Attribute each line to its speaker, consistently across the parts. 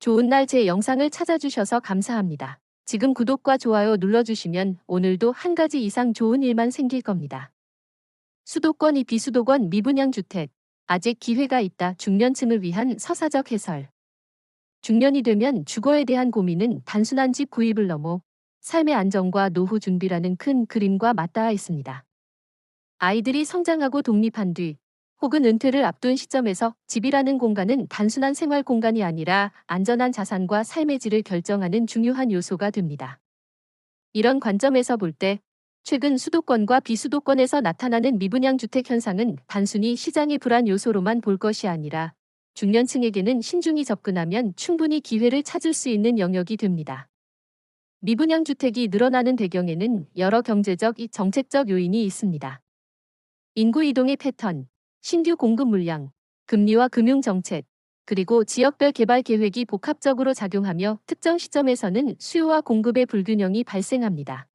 Speaker 1: 좋은 날 제 영상을 찾아주셔서 감사합니다. 지금 구독과 좋아요 눌러주시면 오늘도 한 가지 이상 좋은 일만 생길 겁니다. 수도권 비수도권 미분양 주택. 아직 기회가 있다. 중년층을 위한 서사적 해설. 중년이 되면 주거에 대한 고민은 단순한 집 구입을 넘어 삶의 안정과 노후 준비라는 큰 그림과 맞닿아 있습니다. 아이들이 성장하고 독립한 뒤 혹은 은퇴를 앞둔 시점에서 집이라는 공간은 단순한 생활 공간이 아니라 안전한 자산과 삶의 질을 결정하는 중요한 요소가 됩니다. 이런 관점에서 볼 때 최근 수도권과 비수도권에서 나타나는 미분양 주택 현상은 단순히 시장의 불안 요소로만 볼 것이 아니라 중년층에게는 신중히 접근하면 충분히 기회를 찾을 수 있는 영역이 됩니다. 미분양 주택이 늘어나는 배경에는 여러 경제적, 정책적 요인이 있습니다. 인구 이동의 패턴, 신규 공급 물량, 금리와 금융 정책, 그리고 지역별 개발 계획이 복합적으로 작용하며 특정 시점에서는 수요와 공급의 불균형이 발생합니다.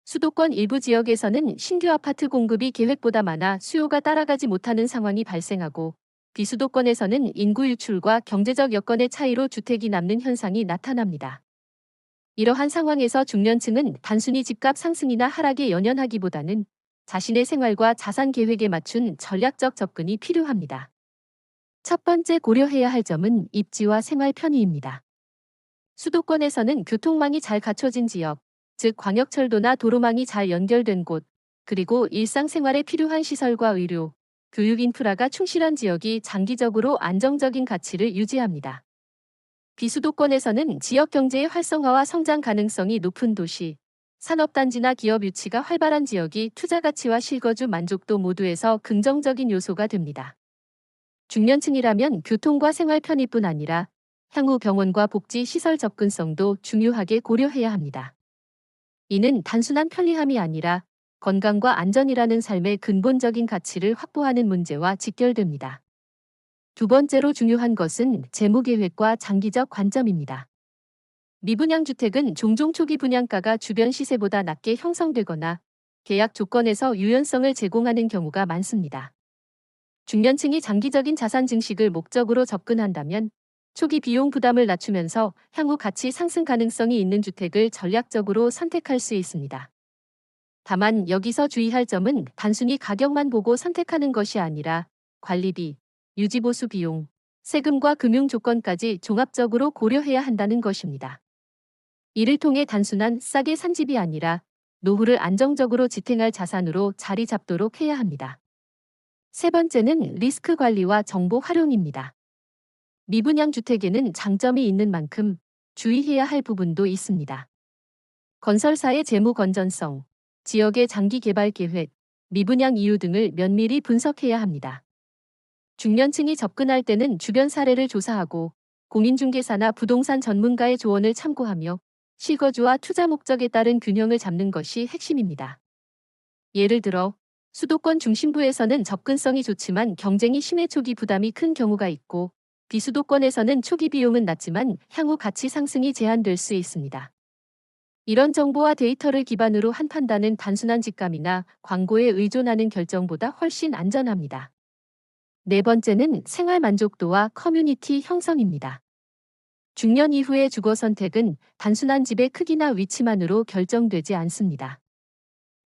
Speaker 1: 수도권 일부 지역에서는 신규 아파트 공급이 계획보다 많아 수요가 따라가지 못하는 상황이 발생하고, 비수도권에서는 인구 유출과 경제적 여건의 차이로 주택이 남는 현상이 나타납니다. 이러한 상황에서 중년층은 단순히 집값 상승이나 하락에 연연하기보다는 자신의 생활과 자산 계획에 맞춘 전략적 접근이 필요합니다. 첫 번째 고려해야 할 점은 입지와 생활 편의입니다. 수도권에서는 교통망이 잘 갖춰진 지역, 즉 광역철도나 도로망이 잘 연결된 곳, 그리고 일상생활에 필요한 시설과 의료, 교육 인프라가 충실한 지역이 장기적으로 안정적인 가치를 유지합니다. 비수도권에서는 지역 경제의 활성화와 성장 가능성이 높은 도시, 산업단지나 기업 유치가 활발한 지역이 투자 가치와 실거주 만족도 모두에서 긍정적인 요소가 됩니다. 중년층이라면 교통과 생활 편의뿐 아니라 향후 병원과 복지 시설 접근성도 중요하게 고려해야 합니다. 이는 단순한 편리함이 아니라 건강과 안전이라는 삶의 근본적인 가치를 확보하는 문제와 직결됩니다. 두 번째로 중요한 것은 재무 계획과 장기적 관점입니다. 미분양 주택은 종종 초기 분양가가 주변 시세보다 낮게 형성되거나 계약 조건에서 유연성을 제공하는 경우가 많습니다. 중년층이 장기적인 자산 증식을 목적으로 접근한다면 초기 비용 부담을 낮추면서 향후 가치 상승 가능성이 있는 주택을 전략적으로 선택할 수 있습니다. 다만 여기서 주의할 점은 단순히 가격만 보고 선택하는 것이 아니라 관리비, 유지보수 비용, 세금과 금융 조건까지 종합적으로 고려해야 한다는 것입니다. 이를 통해 단순한 싸게 산 집이 아니라 노후를 안정적으로 지탱할 자산으로 자리 잡도록 해야 합니다. 세 번째는 리스크 관리와 정보 활용입니다. 미분양 주택에는 장점이 있는 만큼 주의해야 할 부분도 있습니다. 건설사의 재무 건전성, 지역의 장기 개발 계획, 미분양 이유 등을 면밀히 분석해야 합니다. 중년층이 접근할 때는 주변 사례를 조사하고 공인중개사나 부동산 전문가의 조언을 참고하며 실거주와 투자 목적에 따른 균형을 잡는 것이 핵심입니다. 예를 들어 수도권 중심부에서는 접근성이 좋지만 경쟁이 심해 초기 부담이 큰 경우가 있고, 비수도권에서는 초기 비용은 낮지만 향후 가치 상승이 제한될 수 있습니다. 이런 정보와 데이터를 기반으로 한 판단은 단순한 직감이나 광고에 의존하는 결정보다 훨씬 안전합니다. 네 번째는 생활 만족도와 커뮤니티 형성입니다. 중년 이후의 주거 선택은 단순한 집의 크기나 위치만으로 결정되지 않습니다.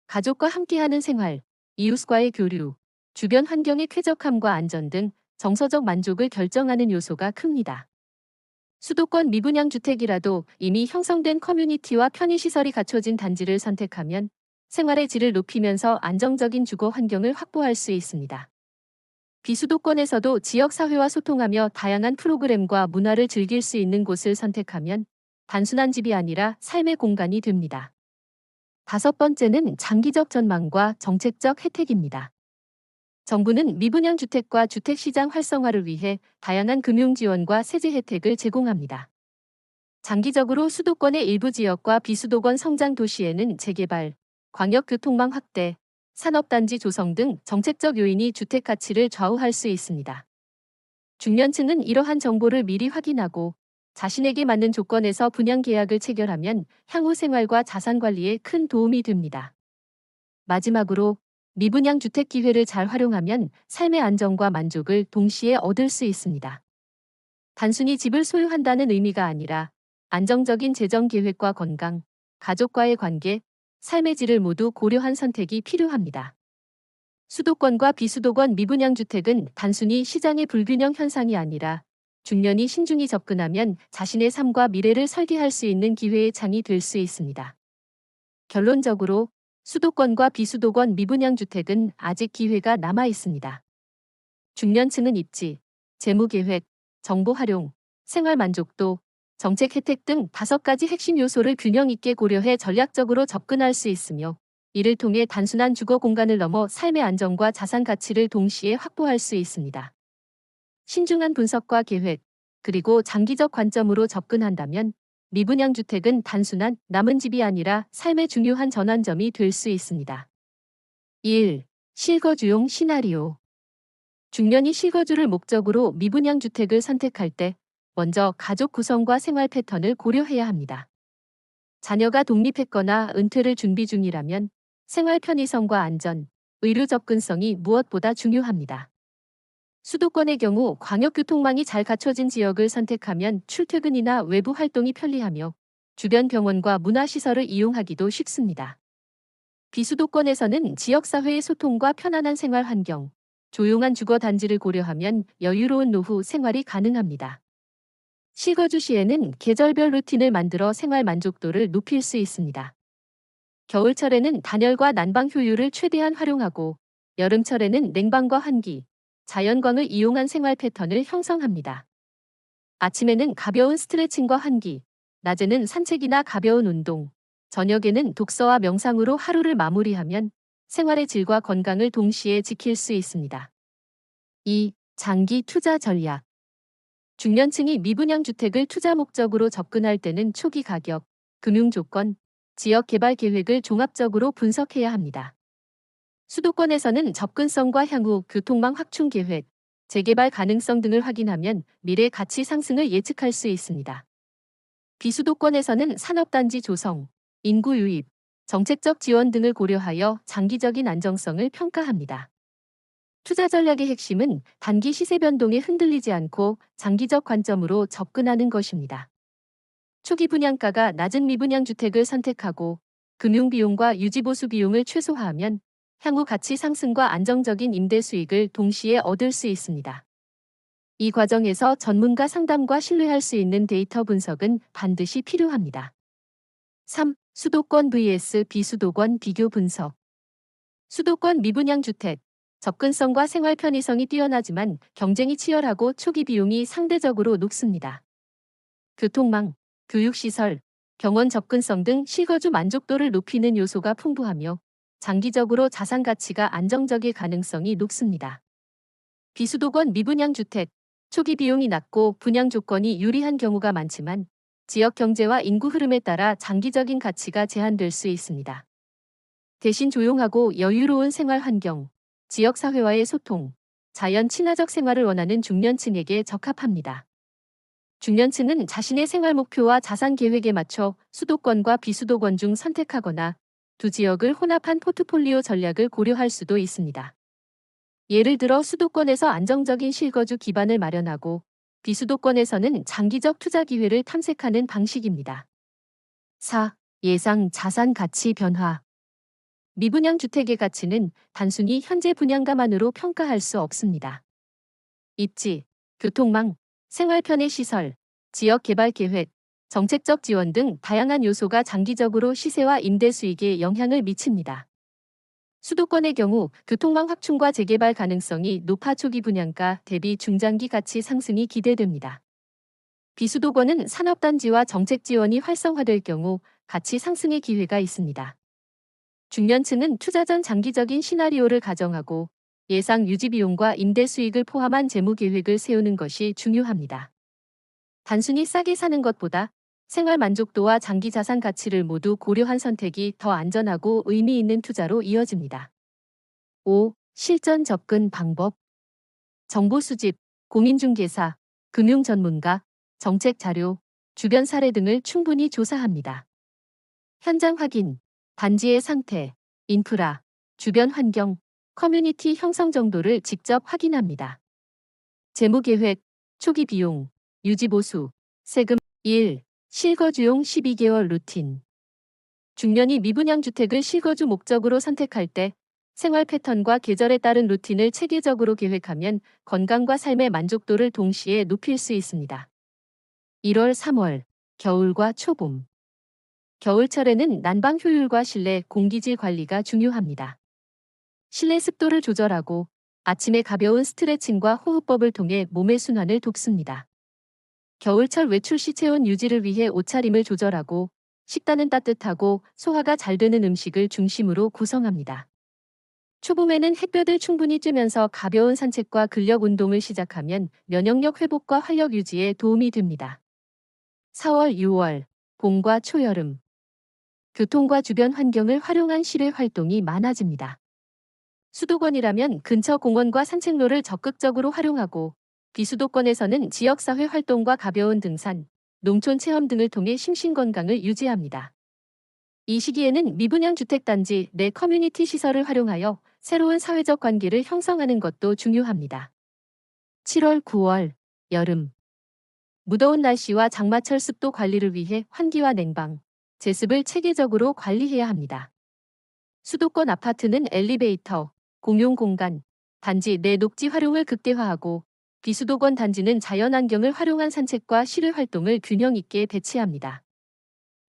Speaker 1: 가족과 함께하는 생활, 이웃과의 교류, 주변 환경의 쾌적함과 안전 등 정서적 만족을 결정하는 요소가 큽니다. 수도권 미분양 주택이라도 이미 형성된 커뮤니티와 편의시설이 갖춰진 단지를 선택하면 생활의 질을 높이면서 안정적인 주거 환경을 확보할 수 있습니다. 비수도권에서도 지역사회와 소통하며 다양한 프로그램과 문화를 즐길 수 있는 곳을 선택하면 단순한 집이 아니라 삶의 공간이 됩니다. 다섯 번째는 장기적 전망과 정책적 혜택입니다. 정부는 미분양 주택과 주택시장 활성화를 위해 다양한 금융 지원과 세제 혜택을 제공합니다. 장기적으로 수도권의 일부 지역과 비수도권 성장 도시에는 재개발, 광역교통망 확대, 산업단지 조성 등 정책적 요인이 주택 가치를 좌우할 수 있습니다. 중년층은 이러한 정보를 미리 확인하고 자신에게 맞는 조건에서 분양 계약을 체결하면 향후 생활과 자산 관리에 큰 도움이 됩니다. 마지막으로 미분양 주택 기회를 잘 활용하면 삶의 안정과 만족을 동시에 얻을 수 있습니다. 단순히 집을 소유한다는 의미가 아니라 안정적인 재정 계획과 건강, 가족과의 관계, 삶의 질을 모두 고려한 선택이 필요합니다. 수도권과 비수도권 미분양 주택은 단순히 시장의 불균형 현상이 아니라 중년이 신중히 접근하면 자신의 삶과 미래를 설계할 수 있는 기회의 창이 될 수 있습니다. 결론적으로 수도권과 비수도권 미분양 주택은 아직 기회가 남아 있습니다. 중년층은 입지, 재무 계획, 정보 활용, 생활 만족도, 정책 혜택 등 5가지 핵심 요소를 균형 있게 고려해 전략적으로 접근할 수 있으며 이를 통해 단순한 주거 공간을 넘어 삶의 안정과 자산 가치를 동시에 확보할 수 있습니다. 신중한 분석과 계획, 그리고 장기적 관점으로 접근한다면 미분양 주택은 단순한 남은 집이 아니라 삶의 중요한 전환점이 될 수 있습니다. 1. 실거주용 시나리오. 중년이 실거주를 목적으로 미분양 주택을 선택할 때 먼저 가족 구성과 생활 패턴을 고려해야 합니다. 자녀가 독립했거나 은퇴를 준비 중이라면 생활 편의성과 안전, 의료 접근성이 무엇보다 중요합니다. 수도권의 경우 광역교통망이 잘 갖춰진 지역을 선택하면 출퇴근이나 외부 활동이 편리하며 주변 병원과 문화시설을 이용하기도 쉽습니다. 비수도권에서는 지역사회의 소통과 편안한 생활 환경, 조용한 주거 단지를 고려하면 여유로운 노후 생활이 가능합니다. 실거주 시에는 계절별 루틴을 만들어 생활 만족도를 높일 수 있습니다. 겨울철에는 단열과 난방 효율을 최대한 활용하고 여름철에는 냉방과 환기, 자연광을 이용한 생활 패턴을 형성합니다. 아침에는 가벼운 스트레칭과 환기, 낮에는 산책이나 가벼운 운동, 저녁에는 독서와 명상으로 하루를 마무리하면 생활의 질과 건강을 동시에 지킬 수 있습니다. 2. 장기 투자 전략. 중년층이 미분양 주택을 투자 목적으로 접근할 때는 초기 가격, 금융 조건, 지역 개발 계획을 종합적으로 분석해야 합니다. 수도권에서는 접근성과 향후 교통망 확충 계획, 재개발 가능성 등을 확인하면 미래 가치 상승을 예측할 수 있습니다. 비수도권에서는 산업단지 조성, 인구 유입, 정책적 지원 등을 고려하여 장기적인 안정성을 평가합니다. 투자 전략의 핵심은 단기 시세 변동에 흔들리지 않고 장기적 관점으로 접근하는 것입니다. 초기 분양가가 낮은 미분양 주택을 선택하고 금융비용과 유지보수 비용을 최소화하면 향후 가치 상승과 안정적인 임대 수익을 동시에 얻을 수 있습니다. 이 과정에서 전문가 상담과 신뢰할 수 있는 데이터 분석은 반드시 필요합니다. 3. 수도권 vs 비수도권 비교 분석. 수도권 미분양 주택, 접근성과 생활 편의성이 뛰어나지만 경쟁이 치열하고 초기 비용이 상대적으로 높습니다. 교통망, 교육시설, 병원 접근성 등 실거주 만족도를 높이는 요소가 풍부하며 장기적으로 자산 가치가 안정적일 가능성이 높습니다. 비수도권 미분양 주택, 초기 비용이 낮고 분양 조건이 유리한 경우가 많지만 지역 경제와 인구 흐름에 따라 장기적인 가치가 제한될 수 있습니다. 대신 조용하고 여유로운 생활 환경, 지역 사회와의 소통, 자연 친화적 생활을 원하는 중년층에게 적합합니다. 중년층은 자신의 생활 목표와 자산 계획에 맞춰 수도권과 비수도권 중 선택하거나 두 지역을 혼합한 포트폴리오 전략을 고려할 수도 있습니다. 예를 들어 수도권에서 안정적인 실거주 기반을 마련하고 비수도권에서는 장기적 투자 기회를 탐색하는 방식입니다. 4. 예상 자산 가치 변화. 미분양 주택의 가치는 단순히 현재 분양가만으로 평가할 수 없습니다. 입지, 교통망, 생활 편의 시설, 지역 개발 계획, 정책적 지원 등 다양한 요소가 장기적으로 시세와 임대 수익에 영향을 미칩니다. 수도권의 경우 교통망 확충과 재개발 가능성이 높아 초기 분양가 대비 중장기 가치 상승이 기대됩니다. 비수도권은 산업단지와 정책 지원이 활성화될 경우 가치 상승의 기회가 있습니다. 중년층은 투자 전 장기적인 시나리오를 가정하고 예상 유지 비용과 임대 수익을 포함한 재무 계획을 세우는 것이 중요합니다. 단순히 싸게 사는 것보다 생활 만족도와 장기 자산 가치를 모두 고려한 선택이 더 안전하고 의미 있는 투자로 이어집니다. 5. 실전 접근 방법. 정보 수집, 공인중개사, 금융 전문가, 정책 자료, 주변 사례 등을 충분히 조사합니다. 현장 확인, 단지의 상태, 인프라, 주변 환경, 커뮤니티 형성 정도를 직접 확인합니다. 재무 계획, 초기 비용, 유지보수, 세금 1. 실거주용 12개월 루틴. 중년이 미분양 주택을 실거주 목적으로 선택할 때 생활 패턴과 계절에 따른 루틴을 체계적으로 계획하면 건강과 삶의 만족도를 동시에 높일 수 있습니다. 1월, 3월, 겨울과 초봄. 겨울철에는 난방 효율과 실내 공기질 관리가 중요합니다. 실내 습도를 조절하고 아침에 가벼운 스트레칭과 호흡법을 통해 몸의 순환을 돕습니다. 겨울철 외출 시 체온 유지를 위해 옷차림을 조절하고 식단은 따뜻하고 소화가 잘 되는 음식을 중심으로 구성합니다. 초봄에는 햇볕을 충분히 쬐면서 가벼운 산책과 근력 운동을 시작하면 면역력 회복과 활력 유지에 도움이 됩니다. 4월, 6월, 봄과 초여름. 교통과 주변 환경을 활용한 실외 활동이 많아집니다. 수도권이라면 근처 공원과 산책로를 적극적으로 활용하고 비수도권에서는 지역사회 활동과 가벼운 등산, 농촌 체험 등을 통해 심신건강을 유지합니다. 이 시기에는 미분양 주택단지 내 커뮤니티 시설을 활용하여 새로운 사회적 관계를 형성하는 것도 중요합니다. 7월, 9월, 여름. 무더운 날씨와 장마철 습도 관리를 위해 환기와 냉방, 제습을 체계적으로 관리해야 합니다. 수도권 아파트는 엘리베이터, 공용 공간, 단지 내 녹지 활용을 극대화하고 비수도권 단지는 자연환경을 활용한 산책과 실외 활동을 균형 있게 배치합니다.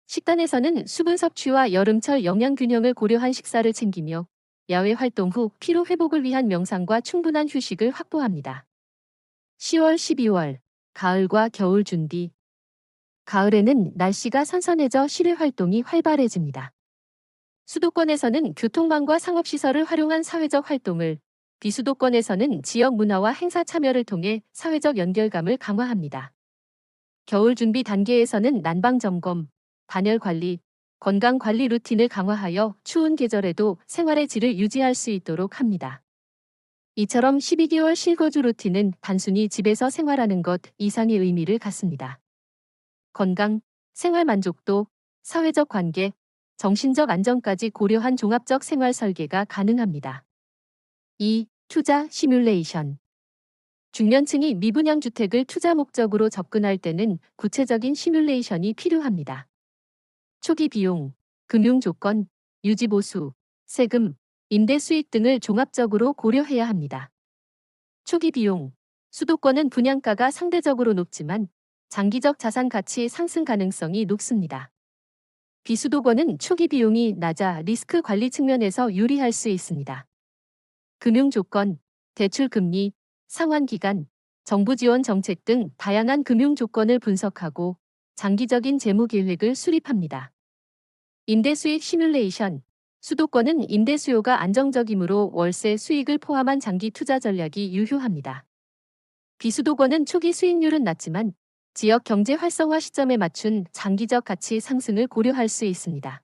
Speaker 1: 식단에서는 수분 섭취와 여름철 영양 균형을 고려한 식사를 챙기며 야외 활동 후 피로 회복을 위한 명상과 충분한 휴식을 확보합니다. 10월, 12월, 가을과 겨울 준비. 가을에는 날씨가 선선해져 실외 활동이 활발해집니다. 수도권에서는 교통망과 상업시설을 활용한 사회적 활동을, 비수도권에서는 지역 문화와 행사 참여를 통해 사회적 연결감을 강화합니다. 겨울 준비 단계에서는 난방 점검, 단열 관리, 건강 관리 루틴을 강화하여 추운 계절에도 생활의 질을 유지할 수 있도록 합니다. 이처럼 12개월 실거주 루틴은 단순히 집에서 생활하는 것 이상의 의미를 갖습니다. 건강, 생활 만족도, 사회적 관계, 정신적 안정까지 고려한 종합적 생활 설계가 가능합니다. 2. 투자 시뮬레이션. 중년층이 미분양 주택을 투자 목적으로 접근할 때는 구체적인 시뮬레이션이 필요합니다. 초기 비용, 금융 조건, 유지 보수, 세금, 임대 수익 등을 종합적으로 고려해야 합니다. 초기 비용, 수도권은 분양가가 상대적으로 높지만 장기적 자산 가치 상승 가능성이 높습니다. 비수도권은 초기 비용이 낮아 리스크 관리 측면에서 유리할 수 있습니다. 금융 조건, 대출 금리, 상환 기간, 정부 지원 정책 등 다양한 금융 조건을 분석하고 장기적인 재무 계획을 수립합니다. 임대 수익 시뮬레이션. 수도권은 임대 수요가 안정적이므로 월세 수익을 포함한 장기 투자 전략이 유효합니다. 비수도권은 초기 수익률은 낮지만 지역 경제 활성화 시점에 맞춘 장기적 가치 상승을 고려할 수 있습니다.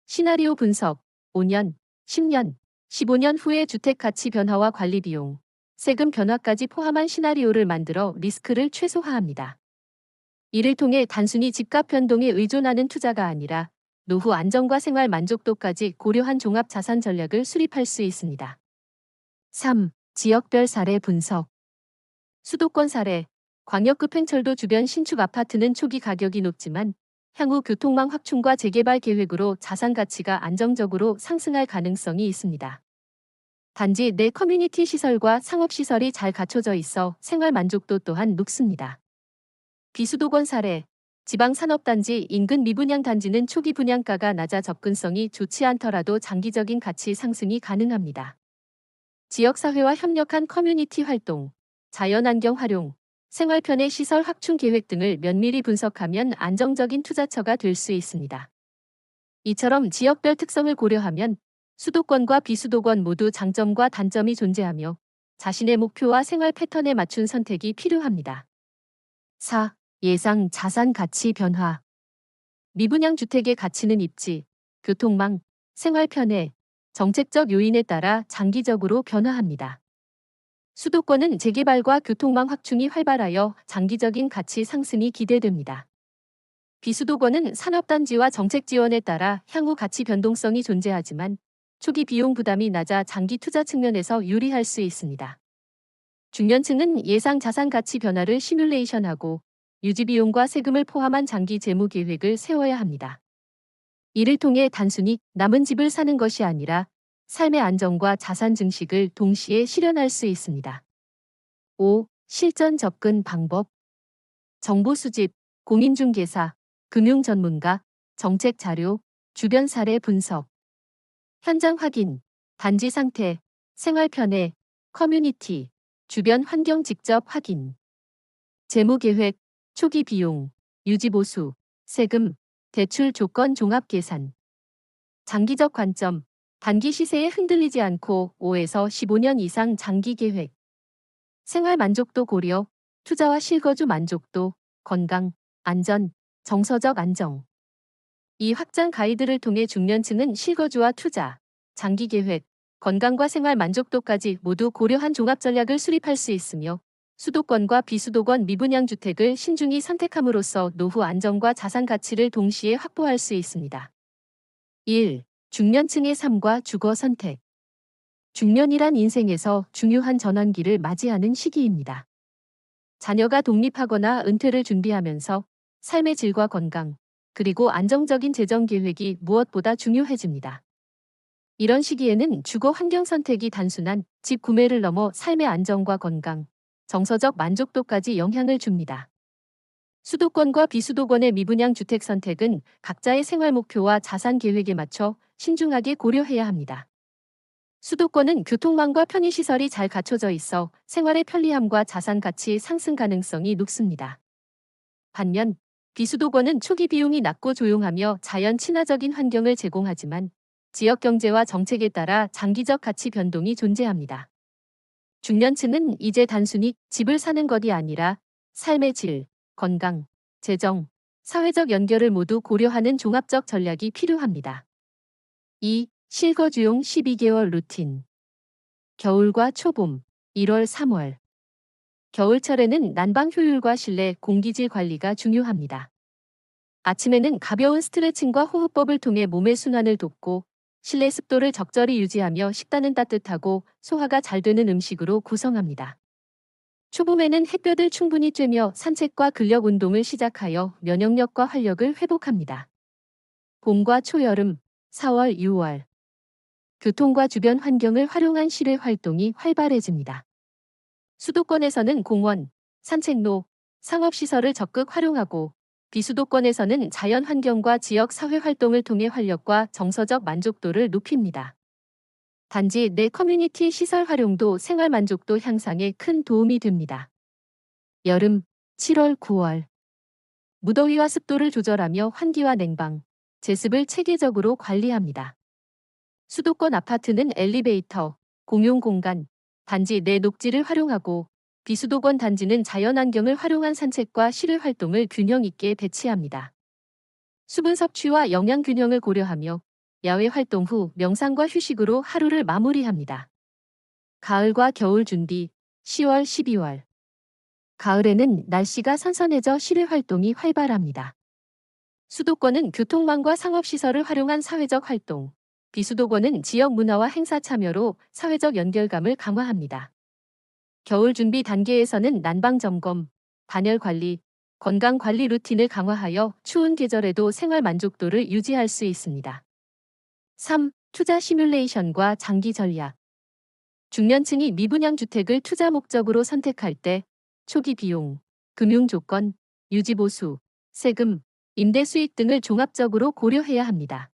Speaker 1: 시나리오 분석. 5년, 10년, 15년 후의 주택 가치 변화와 관리 비용, 세금 변화까지 포함한 시나리오를 만들어 리스크를 최소화합니다. 이를 통해 단순히 집값 변동에 의존하는 투자가 아니라 노후 안정과 생활 만족도까지 고려한 종합 자산 전략을 수립할 수 있습니다. 3. 지역별 사례 분석. 수도권 사례. 광역급 횡철도 주변 신축 아파트는 초기 가격이 높지만 향후 교통망 확충과 재개발 계획으로 자산 가치가 안정적으로 상승할 가능성이 있습니다. 단지 내 커뮤니티 시설과 상업시설이 잘 갖춰져 있어 생활 만족도 또한 높습니다. 비수도권 사례. 지방산업단지 인근 미분양 단지는 초기 분양가가 낮아 접근성이 좋지 않더라도 장기적인 가치 상승이 가능합니다. 지역사회와 협력한 커뮤니티 활동, 자연환경 활용, 생활 편의 시설 확충 계획 등을 면밀히 분석하면 안정적인 투자처가 될 수 있습니다. 이처럼 지역별 특성을 고려하면 수도권과 비수도권 모두 장점과 단점이 존재하며 자신의 목표와 생활 패턴에 맞춘 선택이 필요합니다. 4. 예상 자산 가치 변화. 미분양 주택의 가치는 입지, 교통망, 생활 편의, 정책적 요인에 따라 장기적으로 변화합니다. 수도권은 재개발과 교통망 확충이 활발하여 장기적인 가치 상승이 기대됩니다. 비수도권은 산업단지와 정책 지원에 따라 향후 가치 변동성이 존재하지만 초기 비용 부담이 낮아 장기 투자 측면에서 유리할 수 있습니다. 중년층은 예상 자산 가치 변화를 시뮬레이션하고 유지비용과 세금을 포함한 장기 재무 계획을 세워야 합니다. 이를 통해 단순히 남은 집을 사는 것이 아니라 삶의 안정과 자산 증식을 동시에 실현할 수 있습니다. 5. 실전 접근 방법. 정보 수집, 공인중개사, 금융 전문가, 정책 자료, 주변 사례 분석, 현장 확인, 단지 상태, 생활 편의, 커뮤니티, 주변 환경 직접 확인, 재무 계획, 초기 비용, 유지 보수, 세금, 대출 조건 종합 계산. 장기적 관점, 단기 시세에 흔들리지 않고 5에서 15년 이상 장기 계획. 생활 만족도 고려, 투자와 실거주 만족도, 건강, 안전, 정서적 안정. 이 확장 가이드를 통해 중년층은 실거주와 투자, 장기 계획, 건강과 생활 만족도까지 모두 고려한 종합 전략을 수립할 수 있으며 수도권과 비수도권 미분양 주택을 신중히 선택함으로써 노후 안정과 자산 가치를 동시에 확보할 수 있습니다. 1. 중년층의 삶과 주거 선택. 중년이란 인생에서 중요한 전환기를 맞이하는 시기입니다. 자녀가 독립하거나 은퇴를 준비하면서 삶의 질과 건강, 그리고 안정적인 재정 계획이 무엇보다 중요해집니다. 이런 시기에는 주거 환경 선택이 단순한 집 구매를 넘어 삶의 안정과 건강, 정서적 만족도까지 영향을 줍니다. 수도권과 비수도권의 미분양 주택 선택은 각자의 생활 목표와 자산 계획에 맞춰 신중하게 고려해야 합니다. 수도권은 교통망과 편의시설이 잘 갖춰져 있어 생활의 편리함과 자산 가치 상승 가능성이 높습니다. 반면 비수도권은 초기 비용이 낮고 조용하며 자연 친화적인 환경을 제공하지만 지역 경제와 정책에 따라 장기적 가치 변동이 존재합니다. 중년층은 이제 단순히 집을 사는 것이 아니라 삶의 질, 건강, 재정, 사회적 연결을 모두 고려하는 종합적 전략이 필요합니다. 2. 실거주용 12개월 루틴. 겨울과 초봄, 1월, 3월. 겨울철에는 난방 효율과 실내 공기질 관리가 중요합니다. 아침에는 가벼운 스트레칭과 호흡법을 통해 몸의 순환을 돕고 실내 습도를 적절히 유지하며 식단은 따뜻하고 소화가 잘 되는 음식으로 구성합니다. 초봄에는 햇볕을 충분히 쬐며 산책과 근력 운동을 시작하여 면역력과 활력을 회복합니다. 봄과 초여름, 4월, 6월. 교통과 주변 환경을 활용한 실외 활동이 활발해집니다. 수도권에서는 공원, 산책로, 상업시설을 적극 활용하고 비수도권에서는 자연환경과 지역 사회 활동을 통해 활력과 정서적 만족도를 높입니다. 단지 내 커뮤니티 시설 활용도 생활 만족도 향상에 큰 도움이 됩니다. 여름, 7월, 9월. 무더위와 습도를 조절하며 환기와 냉방, 제습을 체계적으로 관리합니다. 수도권 아파트는 엘리베이터, 공용 공간, 단지 내 녹지를 활용하고 비수도권 단지는 자연환경을 활용한 산책과 실외 활동을 균형 있게 배치합니다. 수분 섭취와 영양 균형을 고려하며 야외 활동 후 명상과 휴식으로 하루를 마무리합니다. 가을과 겨울 준비, 10월, 12월. 가을에는 날씨가 선선해져 실외 활동이 활발합니다. 수도권은 교통망과 상업시설을 활용한 사회적 활동, 비수도권은 지역 문화와 행사 참여로 사회적 연결감을 강화합니다. 겨울 준비 단계에서는 난방 점검, 단열 관리, 건강 관리 루틴을 강화하여 추운 계절에도 생활 만족도를 유지할 수 있습니다. 3. 투자 시뮬레이션과 장기 전략. 중년층이 미분양 주택을 투자 목적으로 선택할 때 초기 비용, 금융 조건, 유지 보수, 세금, 임대 수익 등을 종합적으로 고려해야 합니다.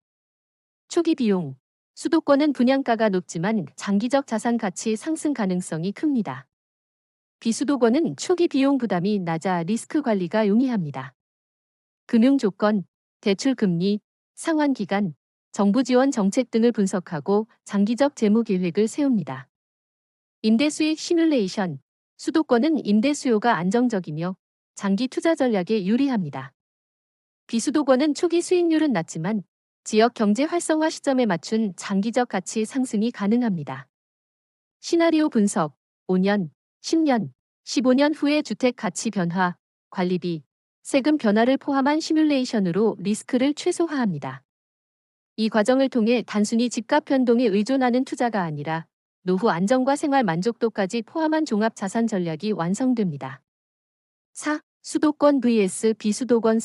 Speaker 1: 초기 비용. 수도권은 분양가가 높지만 장기적 자산 가치 상승 가능성이 큽니다. 비수도권은 초기 비용 부담이 낮아 리스크 관리가 용이합니다. 금융 조건, 대출 금리, 상환 기간, 정부 지원 정책 등을 분석하고 장기적 재무 계획을 세웁니다. 임대 수익 시뮬레이션. 수도권은 임대 수요가 안정적이며 장기 투자 전략에 유리합니다. 비수도권은 초기 수익률은 낮지만 지역 경제 활성화 시점에 맞춘 장기적 가치 상승이 가능합니다. 시나리오 분석, 5년, 10년, 15년 후의 주택 가치 변화, 관리비, 세금 변화를 포함한 시뮬레이션으로 리스크를 최소화합니다. 이 과정을 통해 단순히 집값 변동에 의존하는 투자가 아니라 노후 안정과 생활 만족도까지 포함한 종합 자산 전략이 완성됩니다. 4. 수도권 vs 비수도권